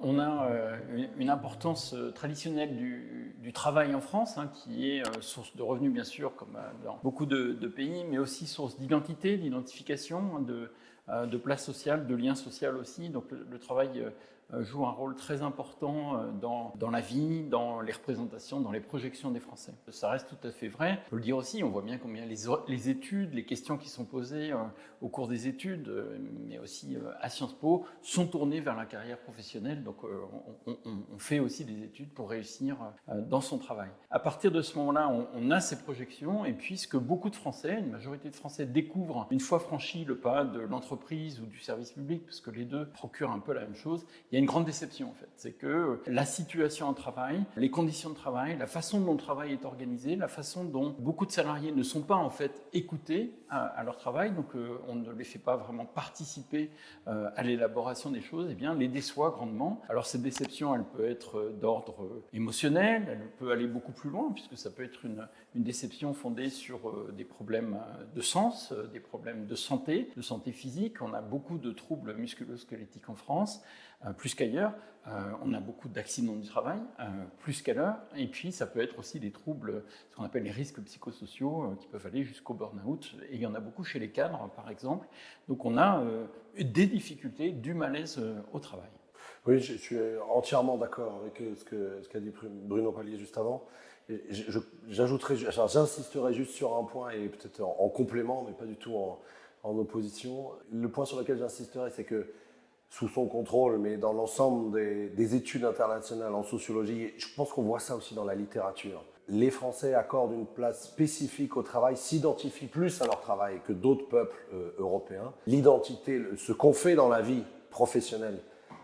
On a une importance traditionnelle du travail en France, hein, qui est source de revenus bien sûr, comme dans beaucoup de pays, mais aussi source d'identité, d'identification, de place sociale, de lien social aussi. Donc le travail joue un rôle très important dans la vie, dans les représentations, dans les projections des Français. Ça reste tout à fait vrai. On peut le dire aussi, on voit bien combien les études, les questions qui sont posées au cours des études, mais aussi à Sciences Po, sont tournées vers la carrière professionnelle. Donc on fait aussi des études pour réussir dans son travail. À partir de ce moment-là, on a ces projections, et puis ce que beaucoup de Français, une majorité de Français découvrent une fois franchi le pas de l'entreprise ou du service public, parce que les deux procurent un peu la même chose, il y a une grande déception en fait. C'est que la situation au travail, les conditions de travail, la façon dont le travail est organisé, la façon dont beaucoup de salariés ne sont pas en fait écoutés à leur travail, donc on ne les fait pas vraiment participer à l'élaboration des choses, eh bien les déçoit grandement. Alors cette déception, elle peut être d'ordre émotionnel, elle peut aller beaucoup plus loin, puisque ça peut être une déception fondée sur des problèmes de sens, des problèmes de santé physique. On a beaucoup de troubles musculo-squelettiques en France, plus qu'ailleurs. On a beaucoup d'accidents du travail, plus qu'ailleurs. Et puis, ça peut être aussi des troubles, ce qu'on appelle les risques psychosociaux, qui peuvent aller jusqu'au burn-out. Et il y en a beaucoup chez les cadres, par exemple. Donc, on a des difficultés, du malaise au travail. Oui, je suis entièrement d'accord avec ce qu'a dit Bruno Palier juste avant. J'insisterai juste sur un point, et peut-être en complément, mais pas du tout en opposition. Le point sur lequel j'insisterai, c'est que sous son contrôle, mais dans l'ensemble des études internationales en sociologie, je pense qu'on voit ça aussi dans la littérature. Les Français accordent une place spécifique au travail, s'identifient plus à leur travail que d'autres peuples européens. L'identité, ce qu'on fait dans la vie professionnelle,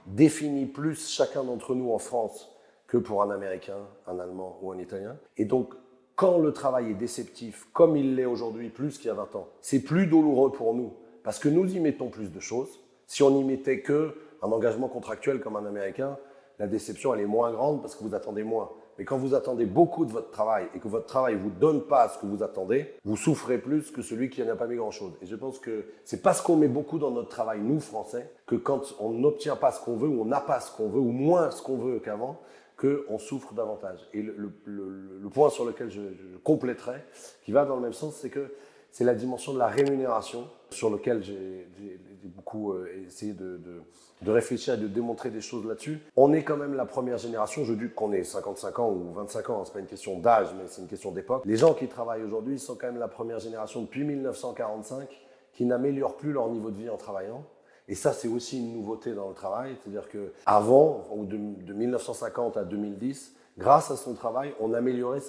définit plus chacun d'entre nous en France que pour un Américain, un Allemand ou un Italien. Et donc, quand le travail est déceptif, comme il l'est aujourd'hui, plus qu'il y a 20 ans, c'est plus douloureux pour nous, parce que nous y mettons plus de choses. Si on n'y mettait qu'un engagement contractuel comme un Américain, la déception, elle est moins grande parce que vous attendez moins. Mais quand vous attendez beaucoup de votre travail et que votre travail ne vous donne pas ce que vous attendez, vous souffrez plus que celui qui n'a pas mis grand-chose. Et je pense que c'est parce qu'on met beaucoup dans notre travail, nous, Français, que quand on n'obtient pas ce qu'on veut, ou on n'a pas ce qu'on veut, ou moins ce qu'on veut qu'avant, qu'on souffre davantage. Et le point sur lequel je compléterai, qui va dans le même sens, c'est que c'est la dimension de la rémunération sur laquelle j'ai beaucoup essayé de réfléchir et de démontrer des choses là-dessus. On est quand même la première génération, je dis qu'on ait 55 ans ou 25 ans, c'est pas une question d'âge, mais c'est une question d'époque. Les gens qui travaillent aujourd'hui sont quand même la première génération depuis 1945 qui n'améliorent plus leur niveau de vie en travaillant. Et ça, c'est aussi une nouveauté dans le travail, c'est-à-dire qu'avant, de 1950 à 2010, grâce à son travail, on améliorait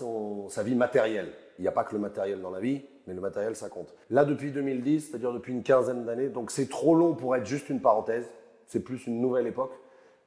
sa vie matérielle. Il n'y a pas que le matériel dans la vie, mais le matériel, ça compte. Là, depuis 2010, c'est-à-dire depuis une quinzaine d'années, donc c'est trop long pour être juste une parenthèse, c'est plus une nouvelle époque,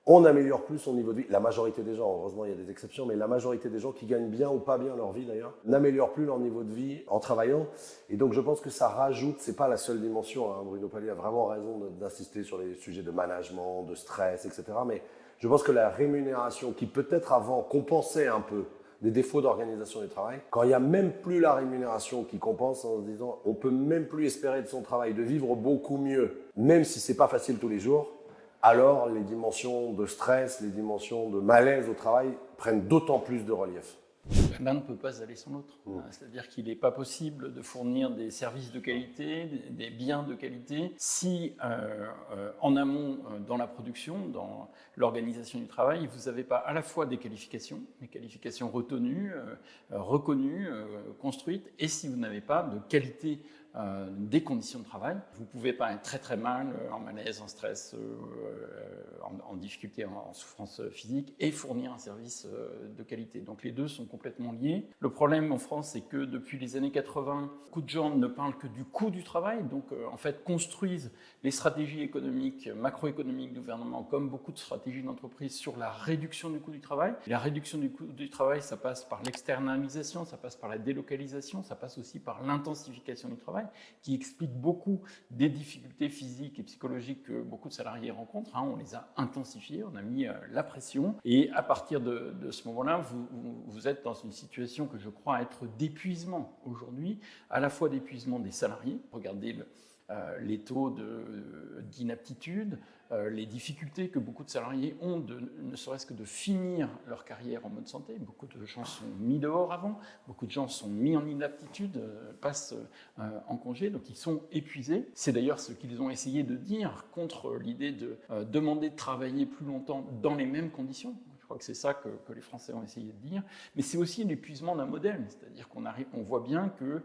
on améliore plus son niveau de vie. La majorité des gens, heureusement il y a des exceptions, mais la majorité des gens qui gagnent bien ou pas bien leur vie d'ailleurs, n'améliorent plus leur niveau de vie en travaillant. Et donc je pense que ça rajoute, c'est pas la seule dimension, hein, Bruno Palier a vraiment raison d'insister sur les sujets de management, de stress, etc. Mais je pense que la rémunération qui peut-être avant compensait un peu des défauts d'organisation du travail, quand il n'y a même plus la rémunération qui compense en se disant on peut même plus espérer de son travail de vivre beaucoup mieux, même si c'est pas facile tous les jours, alors les dimensions de stress, les dimensions de malaise au travail prennent d'autant plus de relief. L'un ne peut pas aller sans l'autre. C'est-à-dire qu'il n'est pas possible de fournir des services de qualité, des biens de qualité, si en amont, dans la production, dans l'organisation du travail, vous n'avez pas à la fois des qualifications retenues, reconnues, construites, et si vous n'avez pas de qualité des conditions de travail. Vous ne pouvez pas être très très mal, en malaise, en stress, en difficulté, en souffrance physique, et fournir un service de qualité. Donc les deux sont complètement liés. Le problème en France, c'est que depuis les années 80, beaucoup de gens ne parlent que du coût du travail, donc en fait construisent les stratégies économiques, macroéconomiques du gouvernement, comme beaucoup de stratégies d'entreprise, sur la réduction du coût du travail. Et la réduction du coût du travail, ça passe par l'externalisation, ça passe par la délocalisation, ça passe aussi par l'intensification du travail, qui explique beaucoup des difficultés physiques et psychologiques que beaucoup de salariés rencontrent. On les a intensifiées, on a mis la pression, et à partir de ce moment-là, vous êtes dans une situation que je crois être d'épuisement aujourd'hui, à la fois d'épuisement des salariés. Regardez les taux d'inaptitude, les difficultés que beaucoup de salariés ont, ne serait-ce que de finir leur carrière en bonne santé. Beaucoup de gens sont mis dehors avant, beaucoup de gens sont mis en inaptitude, passent en congé, donc ils sont épuisés. C'est d'ailleurs ce qu'ils ont essayé de dire contre l'idée de demander de travailler plus longtemps dans les mêmes conditions. Je crois que c'est ça que les Français ont essayé de dire. Mais c'est aussi l'épuisement d'un modèle. C'est-à-dire on voit bien que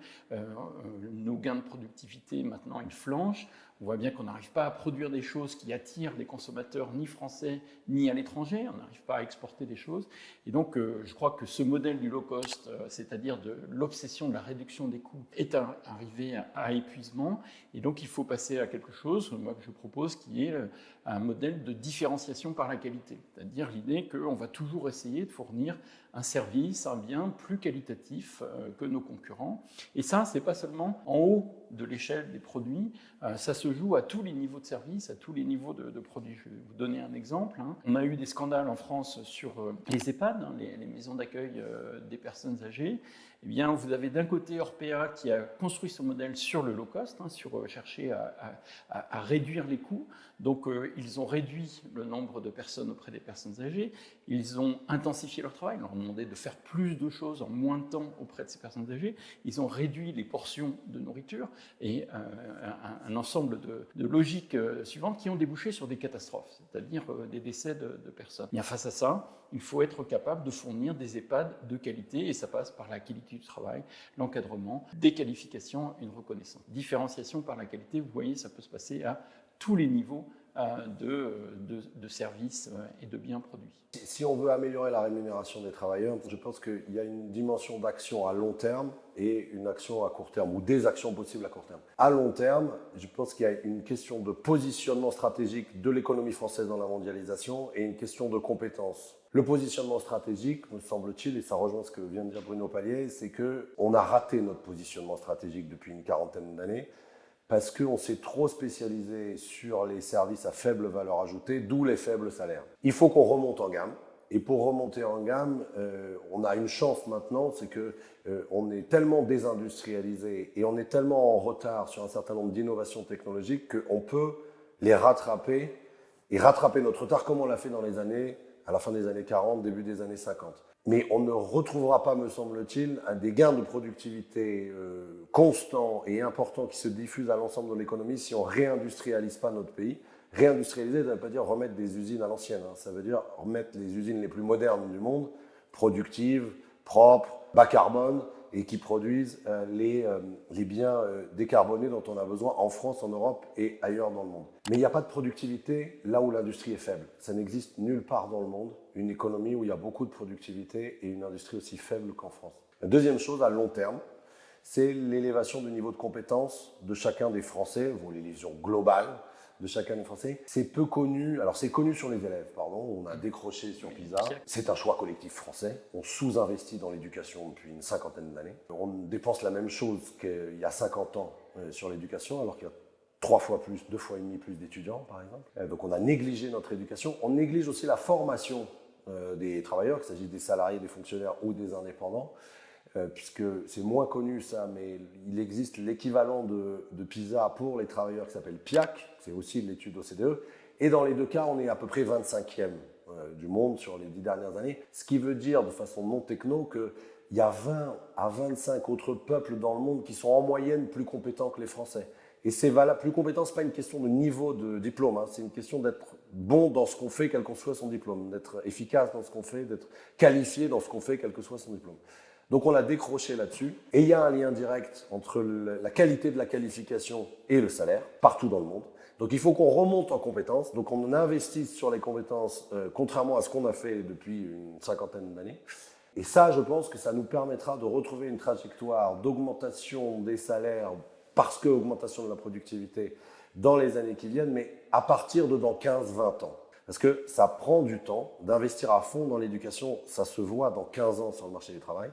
nos gains de productivité, maintenant, ils flanchent. On voit bien qu'on n'arrive pas à produire des choses qui attirent des consommateurs ni français ni à l'étranger. On n'arrive pas à exporter des choses. Et donc, je crois que ce modèle du low cost, c'est-à-dire de l'obsession de la réduction des coûts, est arrivé à épuisement. Et donc, il faut passer à quelque chose, moi, que je propose, qui est un modèle de différenciation par la qualité. C'est-à-dire l'idée qu'on va toujours essayer de fournir un service, un bien plus qualitatif que nos concurrents. Et ça, c'est pas seulement en haut de l'échelle des produits, ça se joue à tous les niveaux de service, à tous les niveaux de produits. Je vais vous donner un exemple. On a eu des scandales en France sur les EHPAD, les maisons d'accueil des personnes âgées. Eh bien, vous avez d'un côté Orpea qui a construit ce modèle sur le low cost, sur chercher à réduire les coûts. Donc, ils ont réduit le nombre de personnes auprès des personnes âgées. Ils ont intensifié leur travail, ils leur ont demandé de faire plus de choses en moins de temps auprès de ces personnes âgées. Ils ont réduit les portions de nourriture et un ensemble de logiques suivantes qui ont débouché sur des catastrophes, c'est-à-dire des décès de personnes. Bien, face à ça, il faut être capable de fournir des EHPAD de qualité et ça passe par la qualité du travail, l'encadrement, des qualifications, une reconnaissance. Différenciation par la qualité, vous voyez, ça peut se passer à tous les niveaux de services et de biens produits. Si on veut améliorer la rémunération des travailleurs, je pense qu'il y a une dimension d'action à long terme et une action à court terme, ou des actions possibles à court terme. À long terme, je pense qu'il y a une question de positionnement stratégique de l'économie française dans la mondialisation et une question de compétences. Le positionnement stratégique, me semble-t-il, et ça rejoint ce que vient de dire Bruno Palier, c'est qu'on a raté notre positionnement stratégique depuis une quarantaine d'années, parce qu'on s'est trop spécialisé sur les services à faible valeur ajoutée, d'où les faibles salaires. Il faut qu'on remonte en gamme. Et pour remonter en gamme, on a une chance maintenant, c'est qu'on est tellement désindustrialisé et on est tellement en retard sur un certain nombre d'innovations technologiques qu'on peut les rattraper et rattraper notre retard comme on l'a fait à la fin des années 40, début des années 50. Mais on ne retrouvera pas, me semble-t-il, des gains de productivité constants et importants qui se diffusent à l'ensemble de l'économie si on ne réindustrialise pas notre pays. Réindustrialiser, ça ne veut pas dire remettre des usines à l'ancienne, ça veut dire remettre les usines les plus modernes du monde, productives, propres, bas carbone, et qui produisent les biens décarbonés dont on a besoin en France, en Europe et ailleurs dans le monde. Mais il n'y a pas de productivité là où l'industrie est faible. Ça n'existe nulle part dans le monde, une économie où il y a beaucoup de productivité et une industrie aussi faible qu'en France. La deuxième chose, à long terme, c'est l'élévation du niveau de compétence de chacun des Français, l'élévation globale de chacun des Français. C'est peu connu, alors c'est connu sur les élèves, on a décroché sur PISA. C'est un choix collectif français. On sous-investit dans l'éducation depuis une cinquantaine d'années. On dépense la même chose qu'il y a 50 ans sur l'éducation, alors qu'il y a 3 fois plus, 2 fois et demi plus d'étudiants, par exemple. Donc on a négligé notre éducation. On néglige aussi la formation des travailleurs, qu'il s'agisse des salariés, des fonctionnaires ou des indépendants. Puisque c'est moins connu ça, mais il existe l'équivalent de PISA pour les travailleurs qui s'appelle PIAC, c'est aussi l'étude OCDE, et dans les deux cas, on est à peu près 25e du monde sur les 10 dernières années, ce qui veut dire de façon non techno qu'il y a 20 à 25 autres peuples dans le monde qui sont en moyenne plus compétents que les Français. Et c'est valable, plus compétent, ce n'est pas une question de niveau de diplôme, c'est une question d'être bon dans ce qu'on fait, quel que soit son diplôme, d'être efficace dans ce qu'on fait, d'être qualifié dans ce qu'on fait, quel que soit son diplôme. Donc on a décroché là-dessus, et il y a un lien direct entre la qualité de la qualification et le salaire, partout dans le monde. Donc il faut qu'on remonte en compétences, donc on investisse sur les compétences, contrairement à ce qu'on a fait depuis une cinquantaine d'années. Et ça, je pense que ça nous permettra de retrouver une trajectoire d'augmentation des salaires, parce que augmentation de la productivité dans les années qui viennent, mais à partir de dans 15-20 ans. Parce que ça prend du temps d'investir à fond dans l'éducation, ça se voit dans 15 ans sur le marché du travail.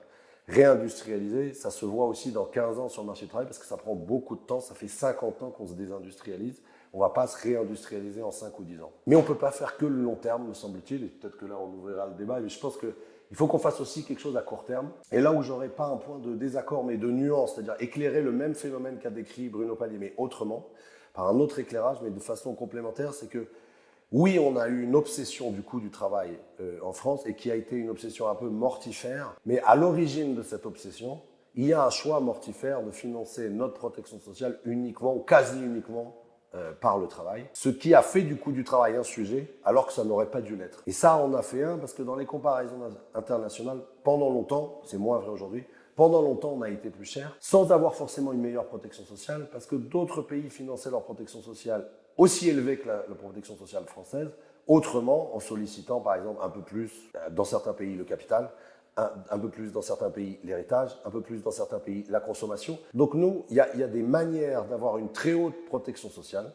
Réindustrialiser, ça se voit aussi dans 15 ans sur le marché du travail parce que ça prend beaucoup de temps, ça fait 50 ans qu'on se désindustrialise. On ne va pas se réindustrialiser en 5 ou 10 ans. Mais on ne peut pas faire que le long terme, me semble-t-il, et peut-être que là on ouvrira le débat, mais je pense qu'il il faut qu'on fasse aussi quelque chose à court terme. Et là où j'aurais pas un point de désaccord, mais de nuance, c'est-à-dire éclairer le même phénomène qu'a décrit Bruno Palier, mais autrement, par un autre éclairage, mais de façon complémentaire, c'est que oui, on a eu une obsession du coût du travail en France et qui a été une obsession un peu mortifère, mais à l'origine de cette obsession, il y a un choix mortifère de financer notre protection sociale uniquement ou quasi uniquement par le travail, ce qui a fait du coût du travail un sujet alors que ça n'aurait pas dû l'être. Et ça, on a fait un parce que dans les comparaisons internationales, pendant longtemps, c'est moins vrai aujourd'hui, pendant longtemps, on a été plus cher, sans avoir forcément une meilleure protection sociale, parce que d'autres pays finançaient leur protection sociale aussi élevée que la protection sociale française, autrement en sollicitant par exemple un peu plus, dans certains pays, le capital, un peu plus dans certains pays l'héritage, un peu plus dans certains pays la consommation. Donc nous, il y a des manières d'avoir une très haute protection sociale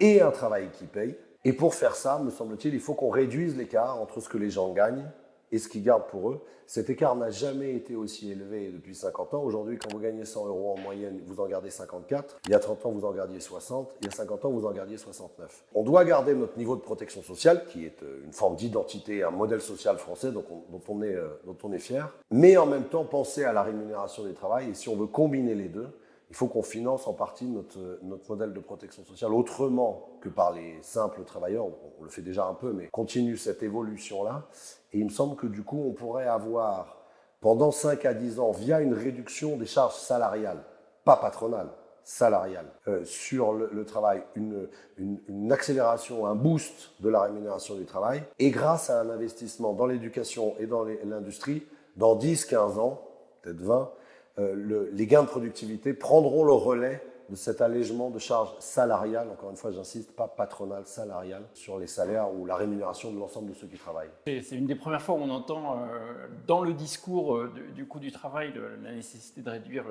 et un travail qui paye. Et pour faire ça, me semble-t-il, il faut qu'on réduise l'écart entre ce que les gens gagnent et ce qu'ils gardent pour eux. Cet écart n'a jamais été aussi élevé depuis 50 ans. Aujourd'hui, quand vous gagnez 100 € en moyenne, vous en gardez 54. Il y a 30 ans, vous en gardiez 60. Il y a 50 ans, vous en gardiez 69. On doit garder notre niveau de protection sociale, qui est une forme d'identité, un modèle social français dont on est fier. Mais en même temps, penser à la rémunération du travail. Et si on veut combiner les deux, il faut qu'on finance en partie notre modèle de protection sociale autrement que par les simples travailleurs. On le fait déjà un peu, mais continue cette évolution-là. Et il me semble que du coup, on pourrait avoir, pendant 5 à 10 ans, via une réduction des charges salariales, pas patronales, salariales, sur le travail, une accélération, un boost de la rémunération du travail. Et grâce à un investissement dans l'éducation et dans l'industrie, dans 10, 15 ans, peut-être 20, les gains de productivité prendront le relais de cet allègement de charges salariales, encore une fois j'insiste, pas patronales, salariales, sur les salaires ou la rémunération de l'ensemble de ceux qui travaillent. C'est une des premières fois où on entend dans le discours du coût du travail la nécessité de réduire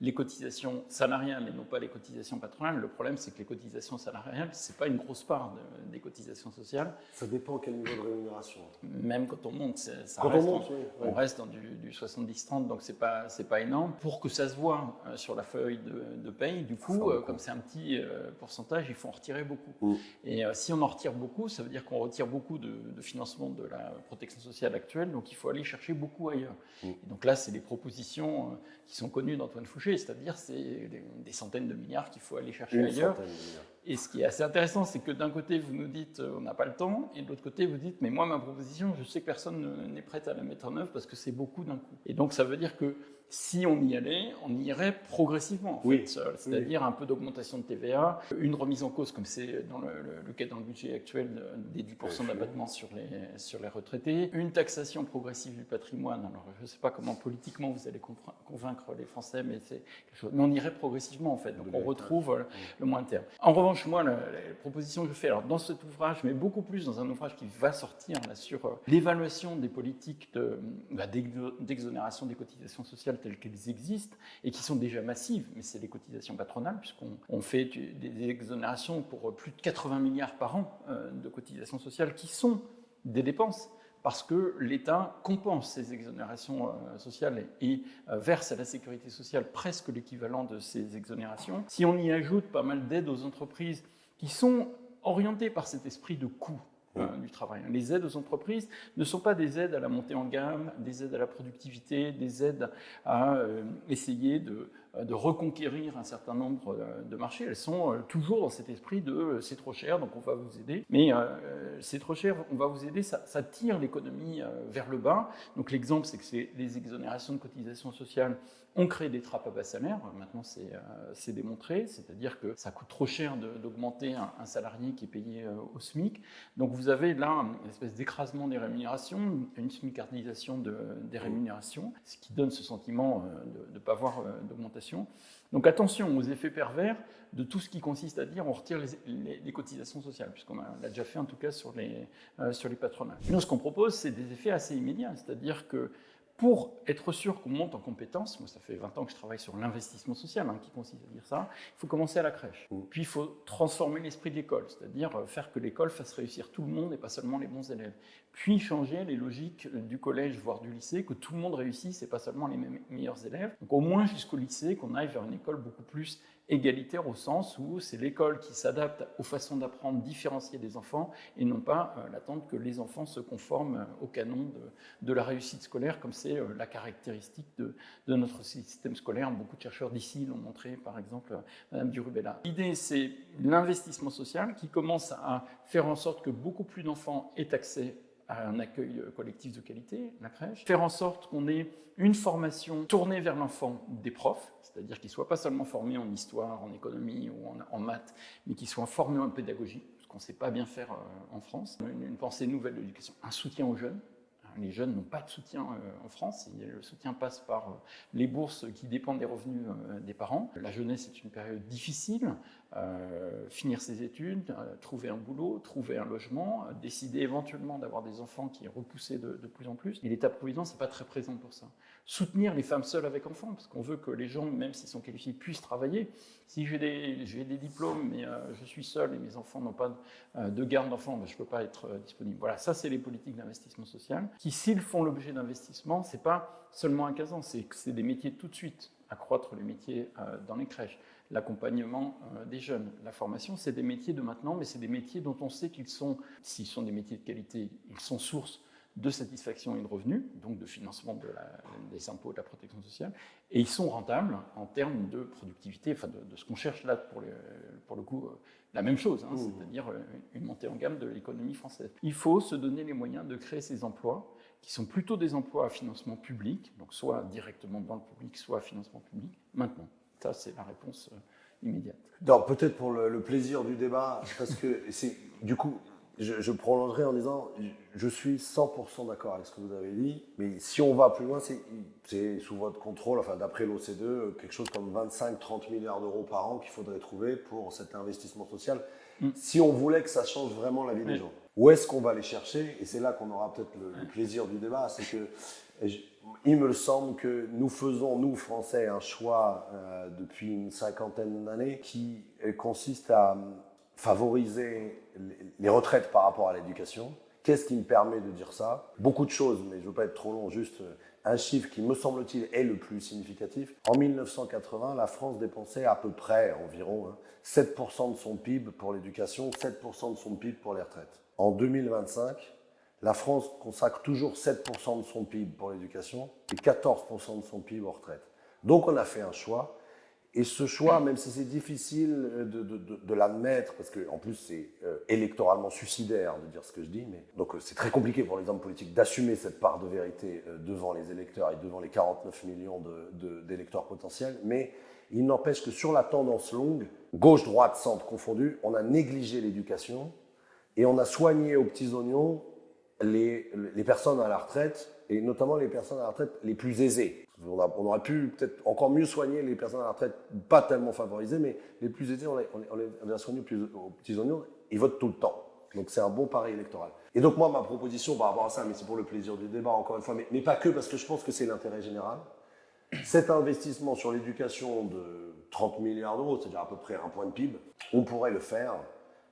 les cotisations salariales et non pas les cotisations patronales. Le problème, c'est que les cotisations salariales, ce n'est pas une grosse part des cotisations sociales. Ça dépend quel niveau de rémunération. Même quand on monte, on reste dans du 70-30, donc c'est pas énorme. Pour que ça se voit sur la feuille de paye, du coup, comme c'est un petit pourcentage, il faut en retirer beaucoup. Et si on en retire beaucoup, ça veut dire qu'on retire beaucoup de financement de la protection sociale actuelle, donc il faut aller chercher beaucoup ailleurs. Et donc là, c'est des propositions qui sont connues d'Antoine Fouché, c'est-à-dire c'est des centaines de milliards qu'il faut aller chercher ailleurs. Et ce qui est assez intéressant, c'est que d'un côté, vous nous dites on n'a pas le temps, et de l'autre côté, vous dites mais moi, ma proposition, je sais que personne n'est prêt à la mettre en œuvre parce que c'est beaucoup d'un coup. Et donc, ça veut dire que si on y allait, on y irait progressivement, en fait. C'est-à-dire un peu d'augmentation de TVA, une remise en cause, comme c'est dans le cas dans le budget actuel, des 10% d'abattement sur les retraités, une taxation progressive du patrimoine. Alors, je ne sais pas comment politiquement vous allez convaincre les Français, mais c'est quelque chose. Mais on irait progressivement, en fait. Donc, on retrouve le moins terme. En revanche, moi, la proposition que je fais, alors dans cet ouvrage, mais beaucoup plus dans un ouvrage qui va sortir là, sur l'évaluation des politiques d'exonération des cotisations sociales telles qu'elles existent et qui sont déjà massives, mais c'est les cotisations patronales, puisqu'on fait des exonérations pour plus de 80 milliards par an de cotisations sociales qui sont des dépenses, parce que l'État compense ces exonérations sociales et verse à la sécurité sociale presque l'équivalent de ces exonérations. Si on y ajoute pas mal d'aides aux entreprises qui sont orientées par cet esprit de coût du travail. Les aides aux entreprises ne sont pas des aides à la montée en gamme, des aides à la productivité, des aides à essayer de reconquérir un certain nombre de marchés. Elles sont toujours dans cet esprit de c'est trop cher, donc on va vous aider. Mais c'est trop cher, on va vous aider, ça tire l'économie vers le bas. Donc l'exemple, c'est que les exonérations de cotisations sociales ont créé des trappes à bas salaire. Maintenant, c'est démontré, c'est-à-dire que ça coûte trop cher d'augmenter un salarié qui est payé au SMIC. Donc vous avez là une espèce d'écrasement des rémunérations, une smicardisation des rémunérations, ce qui donne ce sentiment de ne pas avoir d'augmentation. Donc attention aux effets pervers de tout ce qui consiste à dire on retire les cotisations sociales, puisqu'on l'a déjà fait en tout cas sur les patronats. Nous, ce qu'on propose, c'est des effets assez immédiats, c'est-à-dire que pour être sûr qu'on monte en compétences, moi ça fait 20 ans que je travaille sur l'investissement social, qui consiste à dire ça, il faut commencer à la crèche. Puis il faut transformer l'esprit de l'école, c'est-à-dire faire que l'école fasse réussir tout le monde et pas seulement les bons élèves. Puis changer les logiques du collège, voire du lycée, que tout le monde réussisse et pas seulement les meilleurs élèves. Donc au moins jusqu'au lycée, qu'on aille vers une école beaucoup plus égalitaire au sens où c'est l'école qui s'adapte aux façons d'apprendre différenciées des enfants et non pas l'attente que les enfants se conforment au canon de la réussite scolaire, comme c'est la caractéristique de notre système scolaire. Beaucoup de chercheurs d'ici l'ont montré, par exemple, Madame Durubella. L'idée, c'est l'investissement social qui commence à faire en sorte que beaucoup plus d'enfants aient accès à un accueil collectif de qualité, la crèche, faire en sorte qu'on ait une formation tournée vers l'enfant des profs, c'est-à-dire qu'ils ne soient pas seulement formés en histoire, en économie ou en maths, mais qu'ils soient formés en pédagogie, ce qu'on ne sait pas bien faire en France. Une pensée nouvelle de l'éducation, un soutien aux jeunes. Les jeunes n'ont pas de soutien en France. Le soutien passe par les bourses qui dépendent des revenus des parents. La jeunesse est une période difficile. Finir ses études, trouver un boulot, trouver un logement, décider éventuellement d'avoir des enfants qui est repoussé de plus en plus. Et l'État-providence n'est pas très présent pour ça. Soutenir les femmes seules avec enfants, parce qu'on veut que les gens, même s'ils sont qualifiés, puissent travailler. Si j'ai des diplômes, mais je suis seul et mes enfants n'ont pas de garde d'enfants, ben je ne peux pas être disponible. Voilà, ça c'est les politiques d'investissement social, qui s'ils font l'objet d'investissement, ce n'est pas seulement un casant, c'est des métiers tout de suite. Accroître les métiers dans les crèches, l'accompagnement des jeunes, la formation, c'est des métiers de maintenant, mais c'est des métiers dont on sait qu'ils sont, s'ils sont des métiers de qualité, ils sont source de satisfaction et de revenus, donc de financement des impôts, de la protection sociale, et ils sont rentables en termes de productivité, enfin de ce qu'on cherche là pour le coup, la même chose, hein, c'est-à-dire une montée en gamme de l'économie française. Il faut se donner les moyens de créer ces emplois, qui sont plutôt des emplois à financement public, donc soit directement dans le public, soit à financement public, maintenant. Ça, c'est la réponse immédiate. Peut-être pour le plaisir du débat, parce que c'est du coup, je prolongerai en disant, je suis 100% d'accord avec ce que vous avez dit, mais si on va plus loin, c'est sous votre contrôle, enfin d'après l'OCDE, quelque chose comme 25-30 milliards d'euros par an qu'il faudrait trouver pour cet investissement social, si on voulait que ça change vraiment la vie des gens. Où est-ce qu'on va les chercher? Et c'est là qu'on aura peut-être le plaisir du débat, c'est que il me semble que nous faisons, nous Français, un choix depuis une cinquantaine d'années qui consiste à favoriser les retraites par rapport à l'éducation. Qu'est-ce qui me permet de dire ça? Beaucoup de choses, mais je ne veux pas être trop long, juste un chiffre qui, me semble-t-il, est le plus significatif. En 1980, la France dépensait à peu près, environ, 7% de son PIB pour l'éducation, 7% de son PIB pour les retraites. En 2025, la France consacre toujours 7% de son PIB pour l'éducation et 14% de son PIB aux retraites. Donc on a fait un choix. Et ce choix, même si c'est difficile de l'admettre, parce qu'en plus c'est électoralement suicidaire de dire ce que je dis, donc c'est très compliqué pour les hommes politiques d'assumer cette part de vérité devant les électeurs et devant les 49 millions d'électeurs potentiels, mais il n'empêche que sur la tendance longue, gauche, droite, centre confondus, on a négligé l'éducation et on a soigné aux petits oignons les personnes à la retraite, et notamment les personnes à la retraite les plus aisées. On aurait pu peut-être encore mieux soigner les personnes à la retraite pas tellement favorisées, mais les plus aisées, on les a soignés aux petits oignons, ils votent tout le temps. Donc c'est un bon pari électoral. Et donc moi, ma proposition par rapport à ça, mais c'est pour le plaisir du débat encore une fois, mais pas que, parce que je pense que c'est l'intérêt général, cet investissement sur l'éducation de 30 milliards d'euros, c'est-à-dire à peu près un point de PIB, on pourrait le faire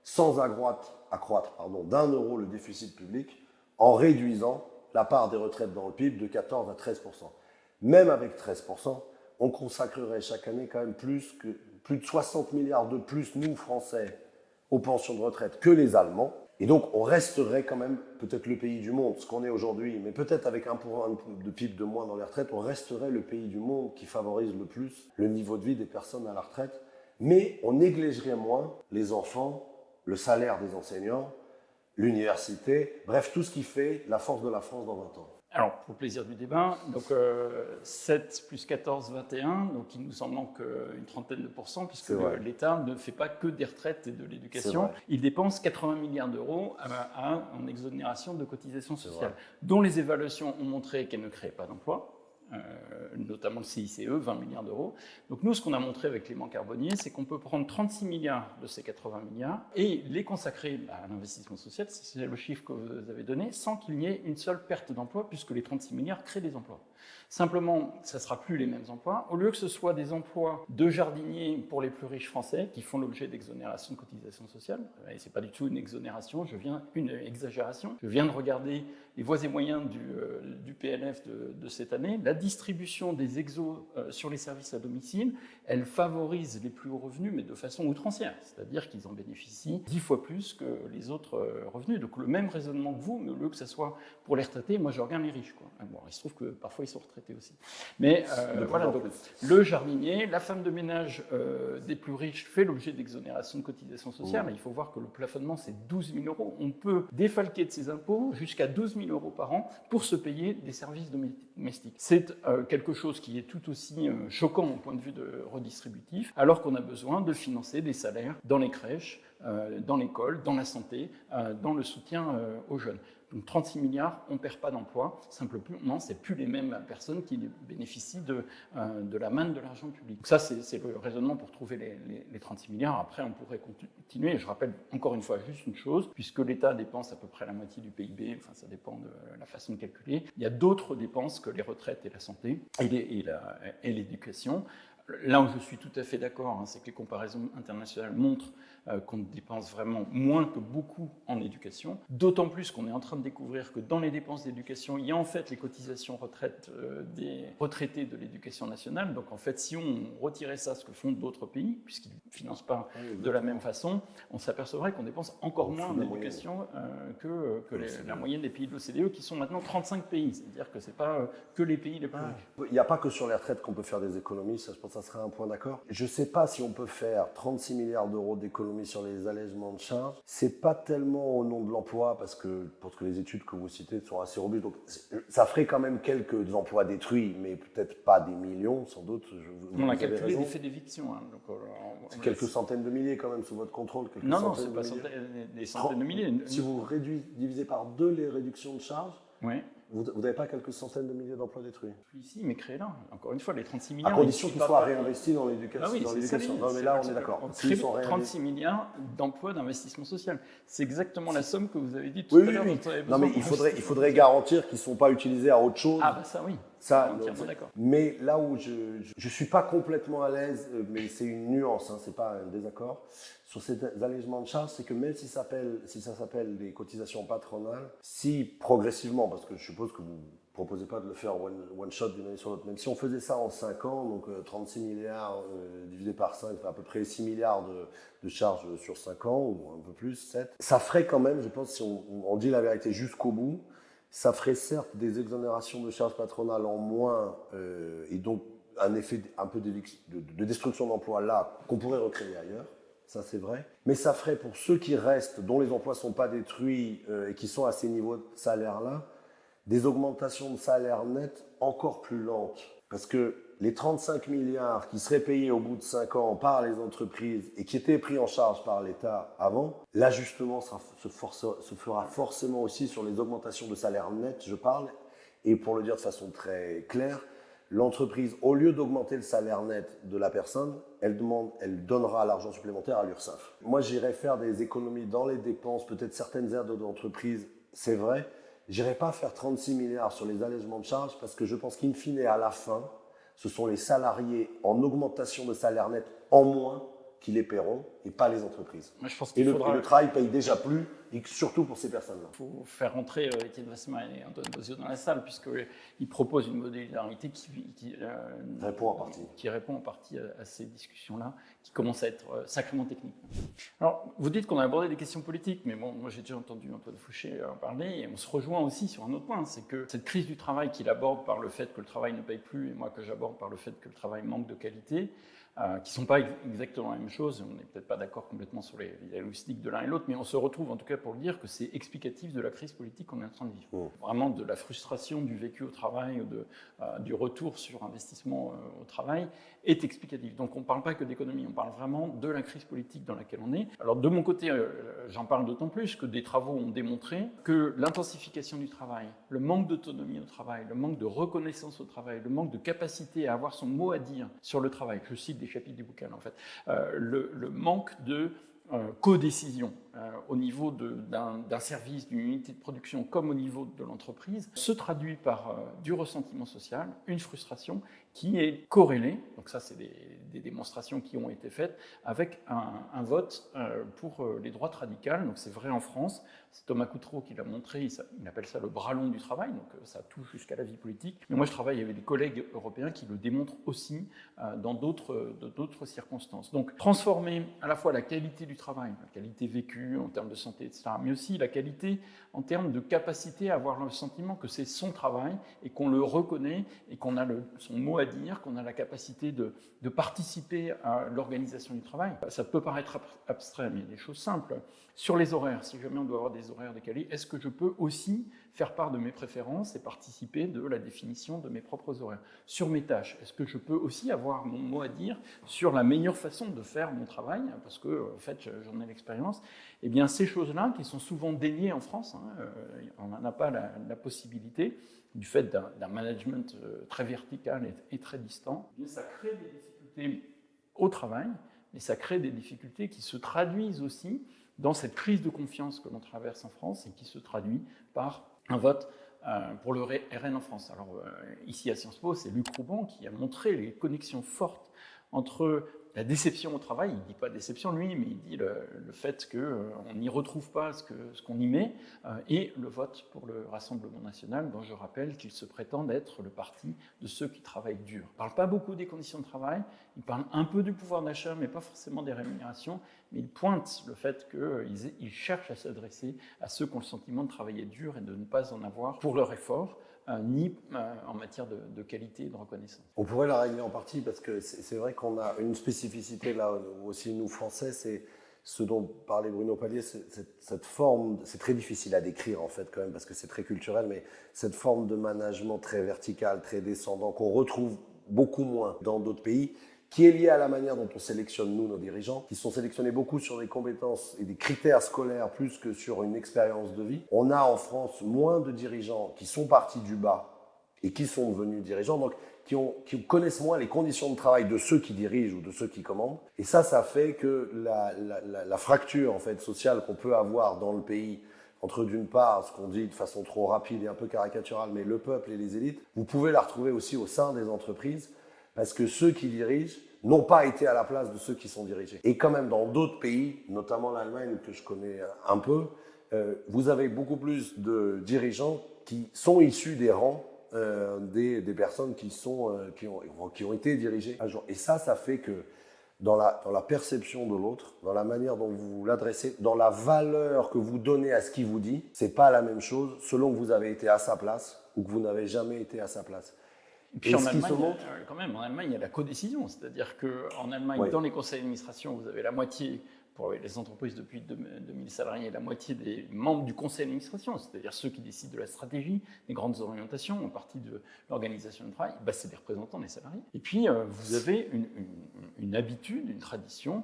sans accroître d'1 euro le déficit public, en réduisant la part des retraites dans le PIB de 14 à 13%. Même avec 13%, on consacrerait chaque année quand même plus de 60 milliards de plus, nous, Français, aux pensions de retraite que les Allemands. Et donc, on resterait quand même peut-être le pays du monde, ce qu'on est aujourd'hui, mais peut-être avec 1% de PIB de moins dans les retraites, on resterait le pays du monde qui favorise le plus le niveau de vie des personnes à la retraite. Mais on négligerait moins les enfants, le salaire des enseignants, l'université, bref, tout ce qui fait la force de la France dans 20 ans. Alors, pour le plaisir du débat, donc 7 plus 14, 21, donc il nous en manque une trentaine de pourcents, puisque l'État ne fait pas que des retraites et de l'éducation. Il dépense 80 milliards d'euros en exonération de cotisations sociales, dont les évaluations ont montré qu'elles ne créaient pas d'emplois. Notamment le CICE, 20 milliards d'euros. Donc nous, ce qu'on a montré avec Clément Carbonnier, c'est qu'on peut prendre 36 milliards de ces 80 milliards et les consacrer à l'investissement social, c'est le chiffre que vous avez donné, sans qu'il n'y ait une seule perte d'emploi, puisque les 36 milliards créent des emplois. Simplement, ça ne sera plus les mêmes emplois. Au lieu que ce soit des emplois de jardiniers pour les plus riches français, qui font l'objet d'exonération de cotisations sociales, et ce n'est pas du tout une exonération, une exagération. Je viens de regarder les voies et moyens du PLF de cette année. La distribution des exos sur les services à domicile, elle favorise les plus hauts revenus, mais de façon outrancière. C'est-à-dire qu'ils en bénéficient 10 fois plus que les autres revenus. Donc le même raisonnement que vous, mais au lieu que ça soit pour les retraités, moi je regarde les riches, quoi. Bon, il se trouve que parfois ils sont retraités aussi. Mais voilà, donc, le jardinier, la femme de ménage des plus riches fait l'objet d'exonération de cotisations sociales. Il faut voir que le plafonnement, c'est 12 000 €. On peut défalquer de ses impôts jusqu'à 12 000 € par an pour se payer des services domestiques. C'est quelque chose qui est tout aussi choquant au point de vue redistributif, alors qu'on a besoin de financer des salaires dans les crèches, dans l'école, dans la santé, dans le soutien aux jeunes. Donc 36 milliards, on ne perd pas d'emploi, simplement, ce n'est plus les mêmes personnes qui bénéficient de la manne de l'argent public. Donc ça, c'est le raisonnement pour trouver les 36 milliards. Après, on pourrait continuer. Et je rappelle encore une fois juste une chose, puisque l'État dépense à peu près la moitié du PIB, enfin ça dépend de la façon de calculer, il y a d'autres dépenses que les retraites et la santé et l'éducation. Là où je suis tout à fait d'accord, c'est que les comparaisons internationales montrent qu'on dépense vraiment moins que beaucoup en éducation, d'autant plus qu'on est en train de découvrir que dans les dépenses d'éducation, il y a en fait les cotisations retraite des retraités de l'éducation nationale. Donc en fait, si on retirait ça, ce que font d'autres pays, puisqu'ils ne financent pas de la même façon, on s'apercevrait qu'on dépense encore moins en éducation que la moyenne des pays de l'OCDE, qui sont maintenant 35 pays. C'est-à-dire que ce n'est pas que les pays les plus riches. Il n'y a pas que sur les retraites qu'on peut faire des économies, ça, je pense que ça serait un point d'accord. Je ne sais pas si on peut faire 36 milliards d'euros d'économies sur les allègements de charges. C'est pas tellement au nom de l'emploi, parce que les études que vous citez sont assez robustes. Donc ça ferait quand même quelques emplois détruits, mais peut-être pas des millions, sans doute. On a calculé l'effet d'éviction. C'est quelques centaines de milliers quand même sous votre contrôle. Non, c'est pas des centaines de milliers. Si vous divisez par 2 les réductions de charges, ouais. Vous n'avez pas quelques centaines de milliers d'emplois détruits? Ici, mais créez-là. Encore une fois, les 36 milliards... À condition qu'ils soient réinvestis dans l'éducation. Ah oui, non, mais là, on est d'accord. On crée 36 milliards d'emplois d'investissement social. C'est exactement la somme que vous avez dit tout à l'heure. Oui. Non, mais il faudrait garantir qu'ils ne sont pas utilisés à autre chose. Ah bah ça, oui. Ça, d'accord. Mais là où je ne suis pas complètement à l'aise, mais c'est une nuance, c'est pas un désaccord, sur ces allègements de charges, c'est que même si ça s'appelle des cotisations patronales, si progressivement, parce que je suppose que vous ne proposez pas de le faire one shot d'une année sur l'autre, même si on faisait ça en 5 ans, donc 36 milliards divisé par 5, fait à peu près 6 milliards de charges sur 5 ans, ou un peu plus, 7, ça ferait quand même, je pense, si on dit la vérité jusqu'au bout, ça ferait certes des exonérations de charges patronales en moins, et donc un effet un peu de destruction d'emplois là, qu'on pourrait recréer ailleurs. Ça c'est vrai, mais ça ferait pour ceux qui restent, dont les emplois ne sont pas détruits et qui sont à ces niveaux de salaire-là, des augmentations de salaire net encore plus lentes. Parce que les 35 milliards qui seraient payés au bout de 5 ans par les entreprises et qui étaient pris en charge par l'État avant, l'ajustement se fera forcément aussi sur les augmentations de salaire net, je parle, et pour le dire de façon très claire, l'entreprise, au lieu d'augmenter le salaire net de la personne, elle donnera l'argent supplémentaire à l'URSSAF. Moi, j'irais faire des économies dans les dépenses, peut-être certaines aides d'entreprise, c'est vrai. J'irais pas faire 36 milliards sur les allègements de charges parce que je pense qu'in fine, à la fin, ce sont les salariés en augmentation de salaire net en moins qui les paieront et pas les entreprises. Moi, je pense et le travail paye déjà plus, et surtout pour ces personnes-là. Il faut faire rentrer Étienne Vassement et Antoine Bozio dans la salle, puisqu'ils proposent une modularité qui répond en partie à ces discussions-là, qui commencent à être sacrément techniques. Alors, vous dites qu'on a abordé des questions politiques, mais bon, moi j'ai déjà entendu Antoine Fouché en parler, et on se rejoint aussi sur un autre point, c'est que cette crise du travail qu'il aborde par le fait que le travail ne paye plus, et moi que j'aborde par le fait que le travail manque de qualité, qui ne sont pas exactement la même chose, on n'est peut-être pas d'accord complètement sur les diagnostics de l'un et l'autre, mais on se retrouve en tout cas pour le dire que c'est explicatif de la crise politique qu'on est en train de vivre. Vraiment de la frustration du vécu au travail, du retour sur investissement au travail est explicatif. Donc on ne parle pas que d'économie, on parle vraiment de la crise politique dans laquelle on est. Alors de mon côté, j'en parle d'autant plus que des travaux ont démontré que l'intensification du travail, le manque d'autonomie au travail, le manque de reconnaissance au travail, le manque de capacité à avoir son mot à dire sur le travail, je cite des chapitres du bouquin en fait, le manque de codécision au niveau d'un service, d'une unité de production comme au niveau de l'entreprise se traduit par du ressentiment social, une frustration qui est corrélé, donc ça c'est des démonstrations qui ont été faites, avec un vote pour les droites radicales. Donc c'est vrai en France, c'est Thomas Coutreau qui l'a montré, il appelle ça le bras long du travail, donc ça touche jusqu'à la vie politique. Mais moi je travaille avec des collègues européens qui le démontrent aussi dans d'autres circonstances. Donc transformer à la fois la qualité du travail, la qualité vécue en termes de santé, etc., mais aussi la qualité en termes de capacité à avoir le sentiment que c'est son travail et qu'on le reconnaît et qu'on a son mot à dire, qu'on a la capacité de participer à l'organisation du travail. Ça peut paraître abstrait, mais il y a des choses simples. Sur les horaires, si jamais on doit avoir des horaires décalés, est-ce que je peux aussi faire part de mes préférences et participer de la définition de mes propres horaires? Sur mes tâches, est-ce que je peux aussi avoir mon mot à dire sur la meilleure façon de faire mon travail? Parce que, en fait, j'en ai l'expérience. Eh bien, ces choses-là, qui sont souvent déniées en France, on n'en a pas la possibilité, du fait d'un management très vertical et très distant, eh bien, ça crée des difficultés au travail, mais ça crée des difficultés qui se traduisent aussi dans cette crise de confiance que l'on traverse en France et qui se traduit par un vote pour le RN en France. Alors ici à Sciences Po, c'est Luc Rouban qui a montré les connexions fortes entre la déception au travail, il ne dit pas déception lui, mais il dit le fait qu'on n'y retrouve pas ce qu'on y met, et le vote pour le Rassemblement national, dont je rappelle qu'il se prétend être le parti de ceux qui travaillent dur. Il ne parle pas beaucoup des conditions de travail, il parle un peu du pouvoir d'achat, mais pas forcément des rémunérations, mais il pointe le fait qu'ils cherchent à s'adresser à ceux qui ont le sentiment de travailler dur et de ne pas en avoir pour leur effort, ni en matière de qualité et de reconnaissance. On pourrait la régler en partie parce que c'est vrai qu'on a une spécificité là aussi, nous Français, c'est ce dont parlait Bruno Palier, cette forme, c'est très difficile à décrire en fait quand même parce que c'est très culturel, mais cette forme de management très vertical, très descendant qu'on retrouve beaucoup moins dans d'autres pays, qui est lié à la manière dont on sélectionne, nous, nos dirigeants, qui sont sélectionnés beaucoup sur des compétences et des critères scolaires plus que sur une expérience de vie. On a en France moins de dirigeants qui sont partis du bas et qui sont devenus dirigeants, donc qui connaissent moins les conditions de travail de ceux qui dirigent ou de ceux qui commandent. Et ça fait que la fracture en fait, sociale qu'on peut avoir dans le pays entre d'une part ce qu'on dit de façon trop rapide et un peu caricaturale, mais le peuple et les élites, vous pouvez la retrouver aussi au sein des entreprises, parce que ceux qui dirigent n'ont pas été à la place de ceux qui sont dirigés. Et quand même dans d'autres pays, notamment l'Allemagne que je connais un peu, vous avez beaucoup plus de dirigeants qui sont issus des rangs des personnes qui ont été dirigées un jour. Et ça fait que dans la perception de l'autre, dans la manière dont vous l'adressez, dans la valeur que vous donnez à ce qu'il vous dit, c'est pas la même chose selon que vous avez été à sa place ou que vous n'avez jamais été à sa place. Et puis en Allemagne, quand même, en Allemagne, il y a la codécision, c'est-à-dire qu'en Allemagne, oui, dans les conseils d'administration, vous avez la moitié, pour les entreprises depuis 2000 salariés, la moitié des membres du conseil d'administration, c'est-à-dire ceux qui décident de la stratégie, des grandes orientations, en partie de l'organisation du travail, c'est des représentants des salariés. Et puis, vous avez une habitude, une tradition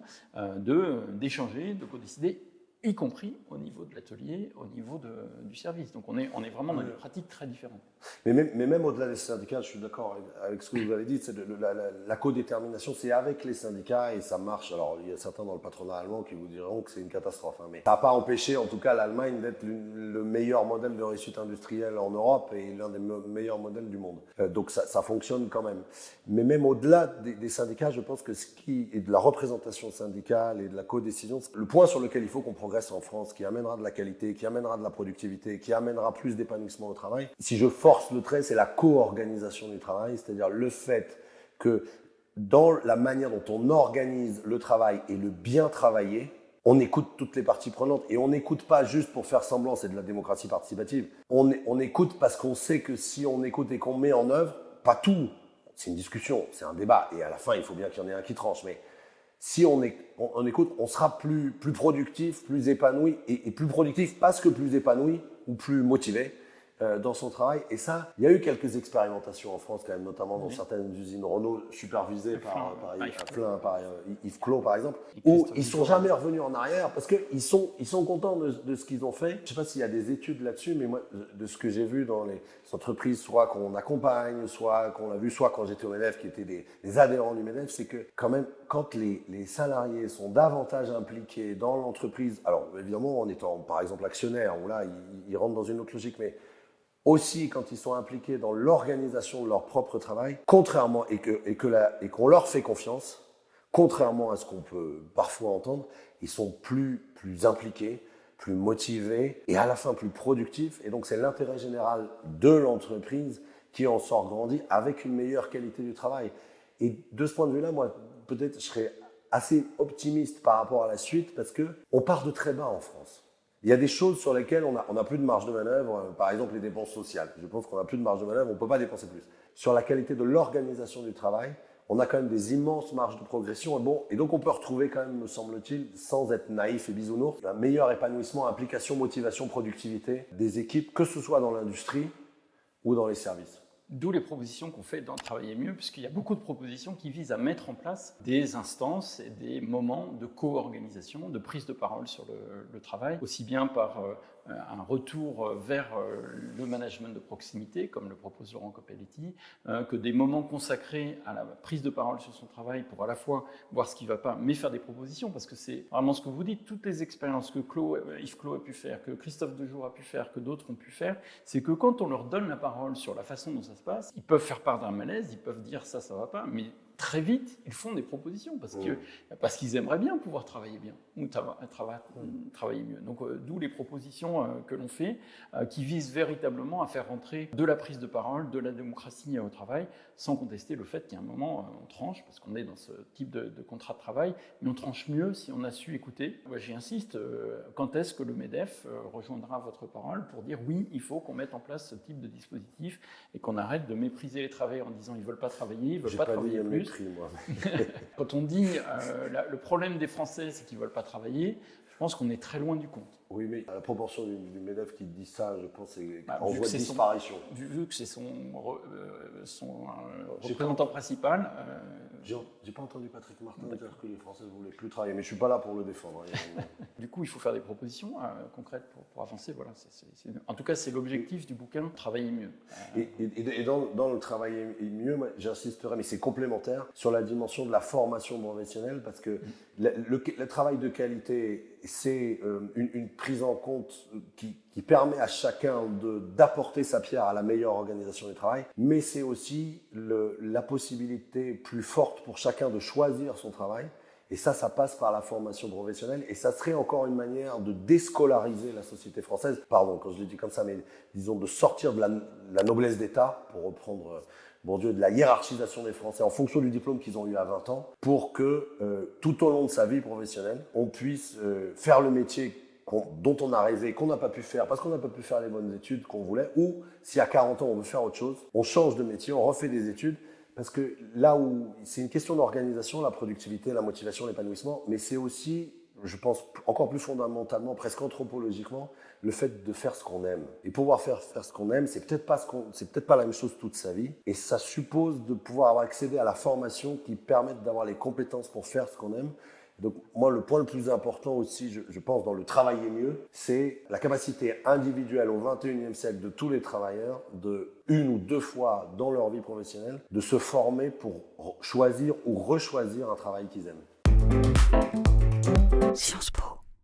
d'échanger, de codécider, y compris au niveau de l'atelier, au niveau du service. Donc on est vraiment dans une pratique très différente. Mais même au-delà des syndicats, je suis d'accord avec ce que vous avez dit, c'est la codétermination, c'est avec les syndicats et ça marche. Alors il y a certains dans le patronat allemand qui vous diront que c'est une catastrophe, mais ça n'a pas empêché en tout cas l'Allemagne d'être le meilleur modèle de réussite industrielle en Europe et l'un des meilleurs modèles du monde. Donc ça fonctionne quand même. Mais même au-delà des syndicats, je pense que ce qui est de la représentation syndicale et de la codécision, le point sur lequel il faut qu'on progresse en France, qui amènera de la qualité, qui amènera de la productivité, qui amènera plus d'épanouissement au travail. Si je force le trait, c'est la co-organisation du travail, c'est-à-dire le fait que dans la manière dont on organise le travail et le bien travailler, on écoute toutes les parties prenantes et on n'écoute pas juste pour faire semblant, c'est de la démocratie participative. On écoute parce qu'on sait que si on écoute et qu'on met en œuvre, pas tout, c'est une discussion, c'est un débat et à la fin il faut bien qu'il y en ait un qui tranche, mais si on écoute, on sera plus productif, plus épanoui, et plus productif parce que plus épanoui ou plus motivé dans son travail. Et ça, il y a eu quelques expérimentations en France, quand même, notamment dans certaines usines Renault supervisées par Yves Clos, par exemple, où ils ne sont jamais revenus en arrière parce qu'ils sont contents de ce qu'ils ont fait. Je ne sais pas s'il y a des études là-dessus, mais moi, de ce que j'ai vu dans les entreprises, soit qu'on accompagne, soit qu'on a vu, soit quand j'étais au MEDEF, qui étaient des adhérents du MEDEF, c'est que quand même, quand les salariés sont davantage impliqués dans l'entreprise, alors évidemment en étant par exemple actionnaire, où là, ils rentrent dans une autre logique, mais aussi quand ils sont impliqués dans l'organisation de leur propre travail, contrairement et qu'on leur fait confiance, contrairement à ce qu'on peut parfois entendre, ils sont plus impliqués, plus motivés et à la fin plus productifs. Et donc c'est l'intérêt général de l'entreprise qui en sort grandi avec une meilleure qualité du travail. Et de ce point de vue-là, moi, peut-être je serais assez optimiste par rapport à la suite parce qu'on part de très bas en France. Il y a des choses sur lesquelles on a plus de marge de manœuvre, par exemple les dépenses sociales. Je pense qu'on n'a plus de marge de manœuvre, on ne peut pas dépenser plus. Sur la qualité de l'organisation du travail, on a quand même des immenses marges de progression. Et donc on peut retrouver quand même, me semble-t-il, sans être naïf et bisounours, un meilleur épanouissement, implication, motivation, productivité des équipes, que ce soit dans l'industrie ou dans les services. D'où les propositions qu'on fait dans Travailler mieux, puisqu'il y a beaucoup de propositions qui visent à mettre en place des instances et des moments de co-organisation, de prise de parole sur le travail, aussi bien par un retour vers le management de proximité, comme le propose Laurent Copelletti, que des moments consacrés à la prise de parole sur son travail pour à la fois voir ce qui ne va pas, mais faire des propositions, parce que c'est vraiment ce que vous dites, toutes les expériences que Yves Clos a pu faire, que Christophe Dejour a pu faire, que d'autres ont pu faire, c'est que quand on leur donne la parole sur la façon dont ça se passe, ils peuvent faire part d'un malaise, ils peuvent dire ça va pas, mais très vite, ils font des propositions parce qu'ils aimeraient bien pouvoir travailler bien ou travailler mieux. Donc, d'où les propositions que l'on fait qui visent véritablement à faire rentrer de la prise de parole, de la démocratie au travail, sans contester le fait qu'à un moment, on tranche, parce qu'on est dans ce type de contrat de travail, mais on tranche mieux si on a su écouter. Moi, j'y insiste, quand est-ce que le MEDEF rejoindra votre parole pour dire oui, il faut qu'on mette en place ce type de dispositif et qu'on arrête de mépriser les travailleurs en disant ils ne veulent pas travailler, ils ne veulent pas travailler plus. Moi. Quand on dit le problème des Français, c'est qu'ils ne veulent pas travailler, je pense qu'on est très loin du compte. Oui, mais à la proportion du MEDEF qui dit ça, je pense c'est en voie de disparition. Vu que c'est son représentant principal. J'ai pas entendu Patrick Martin dire que les Français ne voulaient plus travailler, mais je ne suis pas là pour le défendre. Du coup, il faut faire des propositions concrètes pour avancer. Voilà, en tout cas, c'est l'objectif du bouquin, travailler mieux. Et dans le travailler mieux, moi, j'insisterai, mais c'est complémentaire, sur la dimension de la formation professionnelle, parce que le travail de qualité, c'est une prise en compte qui permet à chacun d'apporter sa pierre à la meilleure organisation du travail, mais c'est aussi la possibilité plus forte pour chacun de choisir son travail. Et ça passe par la formation professionnelle. Et ça serait encore une manière de déscolariser la société française. Pardon, quand je le dis comme ça, mais disons de sortir de la noblesse d'État, pour reprendre, bon Dieu, de la hiérarchisation des Français en fonction du diplôme qu'ils ont eu à 20 ans, pour que tout au long de sa vie professionnelle, on puisse faire le métier dont on a rêvé, qu'on n'a pas pu faire, parce qu'on n'a pas pu faire les bonnes études qu'on voulait, ou si à 40 ans on veut faire autre chose, on change de métier, on refait des études. Parce que là où c'est une question d'organisation, la productivité, la motivation, l'épanouissement, mais c'est aussi, je pense, encore plus fondamentalement, presque anthropologiquement, le fait de faire ce qu'on aime. Et pouvoir faire ce qu'on aime, c'est peut-être pas la même chose toute sa vie. Et ça suppose de pouvoir avoir accédé à la formation qui permette d'avoir les compétences pour faire ce qu'on aime. Donc moi, le point le plus important aussi, je pense, dans le travailler mieux, c'est la capacité individuelle au XXIe siècle de tous les travailleurs, de une ou deux fois dans leur vie professionnelle, de se former pour choisir ou rechoisir un travail qu'ils aiment. Sciences Po.